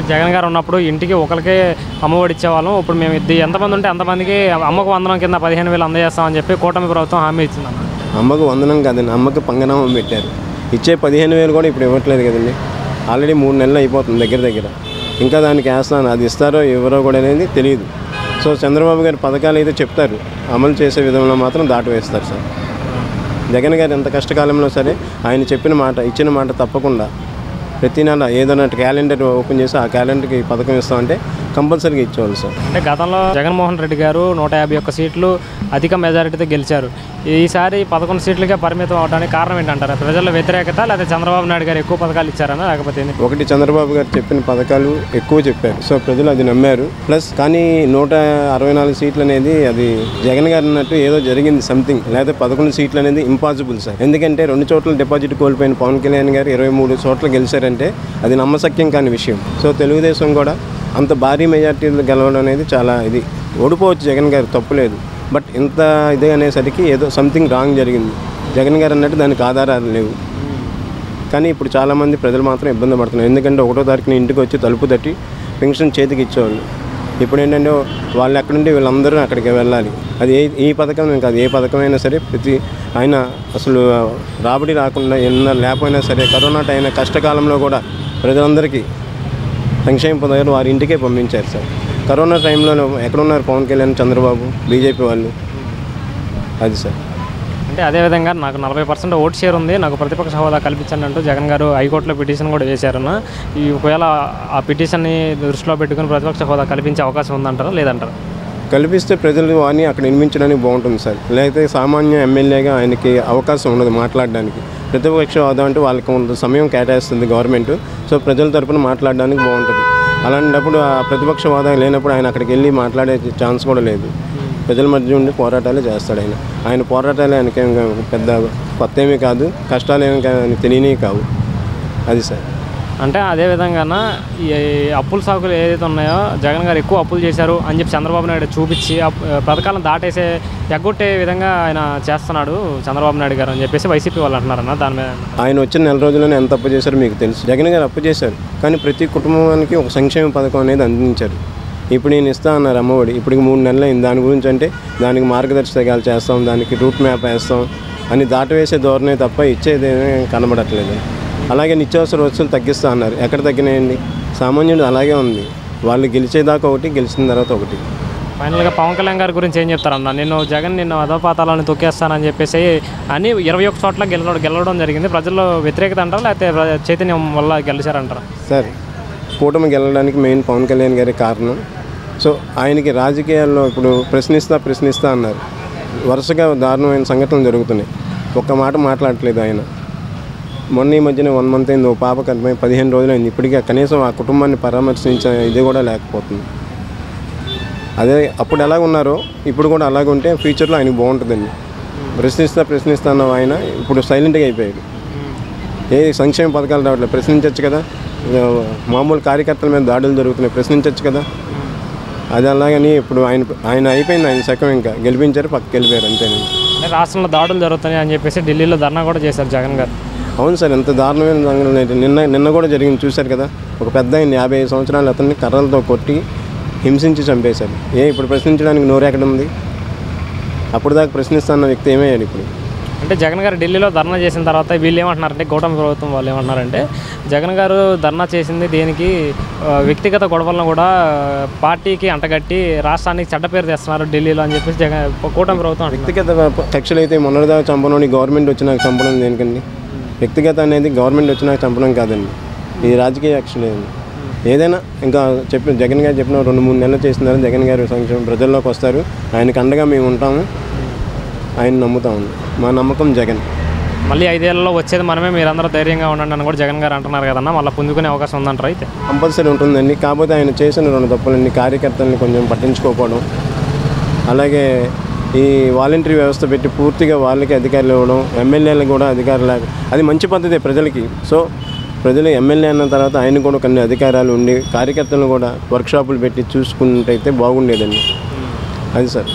జగన్ గారు ఉన్నప్పుడు ఇంటికి ఒకరికే అమ్మఒడి ఇచ్చేవాళ్ళం. ఇప్పుడు మేము ఎంతమంది ఉంటే అంతమందికి అమ్మకు వందనం కింద 15,000 అందజేస్తామని చెప్పి కూటమి ప్రభుత్వం హామీ ఇచ్చిందన్న. అమ్మకు వందనం కాదండి, అమ్మకు పంగనామం పెట్టారు. ఇచ్చే 15,000 కూడా ఇప్పుడు ఇవ్వట్లేదు కదండి. ఆల్రెడీ 3 నెలలు అయిపోతుంది దగ్గర. ఇంకా దానికి వేస్తాను, అది ఇస్తారో ఎవరో కూడా అనేది తెలియదు. సో చంద్రబాబు గారి పథకాలు అయితే చెప్తారు, అమలు చేసే విధంలో మాత్రం దాటివేస్తారు సార్. జగన్ గారు ఎంత కష్టకాలంలో సరే ఆయన చెప్పిన మాట ఇచ్చిన మాట తప్పకుండా ప్రతి నెల ఏదైనా క్యాలెండర్ ఓపెన్ చేసి ఆ క్యాలెండర్కి పథకం ఇస్తామంటే కంపల్సరీగా ఇచ్చేవాళ్ళు సార్. అంటే గతంలో జగన్మోహన్ రెడ్డి గారు 151 సీట్లు అధిక మెజారిటీతో గెలిచారు. ఈసారి 11 సీట్లకే పరిమితం అవడానికి కారణం ఏంటంటారు? ప్రజల వ్యతిరేకత, లేదా చంద్రబాబు నాయుడు గారు ఎక్కువ పథకాలు ఇచ్చారన్నా, లేకపోతే ఒకటి చంద్రబాబు గారు చెప్పిన పథకాలు ఎక్కువ చెప్పారు, సో ప్రజలు అది నమ్మారు. ప్లస్ కానీ 164 సీట్లు అనేది అది జగన్ గారు అన్నట్టు ఏదో జరిగింది సంథింగ్, లేదా 11 సీట్లు అనేది ఇంపాసిబుల్ సార్. ఎందుకంటే 2 చోట్ల డిపాజిట్ కోల్పోయిన పవన్ కళ్యాణ్ గారు 23 చోట్ల గెలిచారంటే అది నమ్మశక్యం కాని విషయం. సో తెలుగుదేశం కూడా అంత భారీ మెజార్టీలు గెలవడం అనేది చాలా ఇది. ఓడిపోవచ్చు జగన్ గారు, తప్పులేదు. బట్ ఇంత ఇదే అనేసరికి ఏదో సంథింగ్ రాంగ్ జరిగింది. జగన్ గారు అన్నట్టు దానికి ఆధారాలు లేవు. కానీ ఇప్పుడు చాలామంది ప్రజలు మాత్రం ఇబ్బంది పడుతున్నారు. ఎందుకంటే 1వ తారీఖున ఇంటికి వచ్చి తలుపు తట్టి పెన్షన్ చేతికి ఇచ్చేవాళ్ళు. ఇప్పుడు ఏంటంటే వాళ్ళు ఎక్కడుంటే వీళ్ళందరూ అక్కడికి వెళ్ళాలి. అది ఈ పథకం కాదు, ఏ పథకమైనా సరే ప్రతి ఆయన అసలు రాబడి రాకుండా లేకపోయినా సరే కరోనా టైం కష్టకాలంలో కూడా ప్రజలందరికీ సంక్షేమ పథకాలు వారి ఇంటికే పంపించారు సార్. కరోనా టైంలో ఎక్కడున్నారు పవన్ కళ్యాణ్, చంద్రబాబు, బీజేపీ వాళ్ళు? అది సార్. అంటే అదేవిధంగా నాకు 40% ఓట్ షేర్ ఉంది, నాకు ప్రతిపక్ష హోదా కల్పించండి అంటూ జగన్ గారు హైకోర్టులో పిటిషన్ కూడా వేశారన్న. ఈ ఒకవేళ ఆ పిటిషన్ని దృష్టిలో పెట్టుకుని ప్రతిపక్ష హోదా కల్పించే అవకాశం ఉందంటారా, లేదంటారా? కల్పిస్తే ప్రజలు వారిని అక్కడ నిర్మించడానికి బాగుంటుంది సార్. లేకపోతే సామాన్య ఎమ్మెల్యేగా ఆయనకి అవకాశం ఉండదు మాట్లాడడానికి. ప్రతిపక్ష హోదా అంటే వాళ్ళకి కొంత సమయం కేటాయిస్తుంది గవర్నమెంట్. సో ప్రజల తరపున మాట్లాడడానికి బాగుంటుంది. అలాంటప్పుడు ఆ ప్రతిపక్ష హోదా లేనప్పుడు ఆయన అక్కడికి వెళ్ళి మాట్లాడే ఛాన్స్ కూడా లేదు. ప్రజల మధ్య ఉండి పోరాటాలే చేస్తాడు ఆయన పోరాటాలే ఆయనకేం పెద్ద కొత్త ఏమీ కాదు, కష్టాలు ఏమీ తెలియనివి కావు. అది సార్. అంటే అదేవిధంగా ఈ అప్పుల సాకులు ఏదైతే ఉన్నాయో జగన్ గారు ఎక్కువ అప్పులు చేశారు అని చెప్పి చంద్రబాబు నాయుడు చూపించి పథకాలను దాటేసే ఎగ్గొట్టే విధంగా ఆయన చేస్తున్నాడు చంద్రబాబు నాయుడు గారు అని చెప్పేసి వైసీపీ వాళ్ళు అంటున్నారన్న. దాని మీద ఆయన వచ్చిన నెల రోజుల్లోనే ఎంత అప్పు చేశారో మీకు తెలుసు. జగన్ గారు అప్పు చేశారు, కానీ ప్రతి కుటుంబానికి ఒక సంక్షేమ పథకం అనేది అందించారు. ఇప్పుడు నేను ఇస్తా అన్నారు అమ్మఒడి, ఇప్పటికి 3 నెలలు అయింది. దాని గురించి అంటే దానికి మార్గదర్శకాలు చేస్తాం, దానికి రూట్ మ్యాప్ వేస్తాం అని దాటవేసే ధోరణే తప్ప ఇచ్చేదేమీ కనబడట్లేదు. అలాగే నిత్యావసర వస్తువులు తగ్గిస్తా అన్నారు, ఎక్కడ తగ్గినాయండి? సామాన్యుడు అలాగే ఉంది. వాళ్ళు గెలిచేదాకా ఒకటి, గెలిచిన తర్వాత ఒకటి. ఫైనల్గా పవన్ కళ్యాణ్ గారి గురించి ఏం చెప్తారన్న? నిన్ను అధోపాతాలను తొక్కేస్తానని చెప్పేసి అని 21 చోట్ల గెలవడం జరిగింది. ప్రజల్లో వ్యతిరేకత అంటారా, లేకపోతే చైతన్యం వల్ల గెలిచారంటారా? సార్, కూటమి గెలవడానికి మెయిన్ పవన్ కళ్యాణ్ గారి కారణం. సో ఆయనకి రాజకీయాల్లో ఇప్పుడు ప్రశ్నిస్తా అన్నారు. వరుసగా దారుణమైన సంఘటనలు జరుగుతున్నాయి. ఒక్క మాట మాట్లాడట్లేదు ఆయన. మొన్న ఈ మధ్యన 1 మంత్ అయింది, ఓ పాప కనిపోయి 15 రోజులు అయింది. ఇప్పటికీ కనీసం ఆ కుటుంబాన్ని పరామర్శించే ఇది కూడా లేకపోతుంది. అదే అప్పుడు ఎలాగ ఉన్నారో ఇప్పుడు కూడా అలాగ ఉంటే ఫ్యూచర్లో ఆయనకు బాగుంటుందండి. ప్రశ్నిస్తాను ఆయన ఇప్పుడు సైలెంట్గా అయిపోయాడు. ఏ సంక్షేమ పథకాలు రావట్లేదు, ప్రశ్నించవచ్చు కదా. మామూలు కార్యకర్తల మీద దాడులు జరుగుతున్నాయి, ప్రశ్నించవచ్చు కదా. అది అలాగని ఇప్పుడు ఆయన అయిపోయింది, ఆయన శకం ఇంకా గెలిపించారు, పక్కకి వెళ్ళిపోయారు అంతేనండి. రాష్ట్రంలో దాడులు జరుగుతున్నాయి అని చెప్పేసి ఢిల్లీలో ధర్నా కూడా చేశారు జగన్ గారు. అవును సార్, ఎంత దారుణమైన సంఘటన. నిన్న కూడా జరిగింది, చూశారు కదా. ఒక పెద్ద 55 సంవత్సరాలు అతన్ని కర్రలతో కొట్టి హింసించి చంపేశారు. ఇప్పుడు ప్రశ్నించడానికి నోరు ఎక్కడ ఉంది? అప్పుడు దాకా ప్రశ్నిస్తున్న వ్యక్తి ఏమయ్యాడు ఇప్పుడు? అంటే జగన్ గారు ఢిల్లీలో ధర్నా చేసిన తర్వాత వీళ్ళు ఏమంటున్నారంటే, కూటమి ప్రభుత్వం వాళ్ళు ఏమంటున్నారంటే, జగన్ గారు ధర్నా చేసింది దేనికి, వ్యక్తిగత గొడవలను కూడా పార్టీకి అంటగట్టి రాష్ట్రానికి చెడ్డ పేరు తెస్తున్నారు ఢిల్లీలో అని చెప్పేసి కూటమి ప్రభుత్వం. వ్యక్తిగత కక్షలు అయితే మొన్నటిదాకా చంపడం, గవర్నమెంట్ వచ్చినాక చంపడం దేనికండి? వ్యక్తిగత అనేది గవర్నమెంట్ వచ్చినాక చంపడం కాదండి, ఇది రాజకీయ యాక్షన్. ఏదైనా ఇంకా జగన్ గారు చెప్పిన 2-3 నెలలు చేస్తున్నారు. జగన్ గారు సంక్షేమం ప్రజల్లోకి వస్తారు, ఆయనకు అండగా మేము ఉంటాము, ఆయన నమ్ముతాము. మా నమ్మకం జగన్. మళ్ళీ 5 ఏళ్లలో వచ్చేది మనమే, మీరందరూ ధైర్యంగా ఉండండి అని కూడా జగన్ గారు అంటున్నారు కదన్నా. మళ్ళీ పుంజుకునే అవకాశం ఉందంటారు? అయితే కంపల్సరీ ఉంటుందండి. కాకపోతే ఆయన చేసిన 2 తప్పులన్నీ, కార్యకర్తల్ని కొంచెం పట్టించుకోకపోవడం, అలాగే ఈ వాలంటరీ వ్యవస్థ పెట్టి పూర్తిగా వాళ్ళకి అధికారులు ఇవ్వడం, ఎమ్మెల్యేలకు కూడా అధికారులు లేక, అది మంచి పద్ధతే ప్రజలకి. సో ప్రజలు ఎమ్మెల్యే అన్న తర్వాత ఆయన కూడా కొన్ని అధికారాలు ఉండి కార్యకర్తలను కూడా వర్క్షాపులు పెట్టి చూసుకున్నట్టయితే బాగుండేదండి. అది సార్.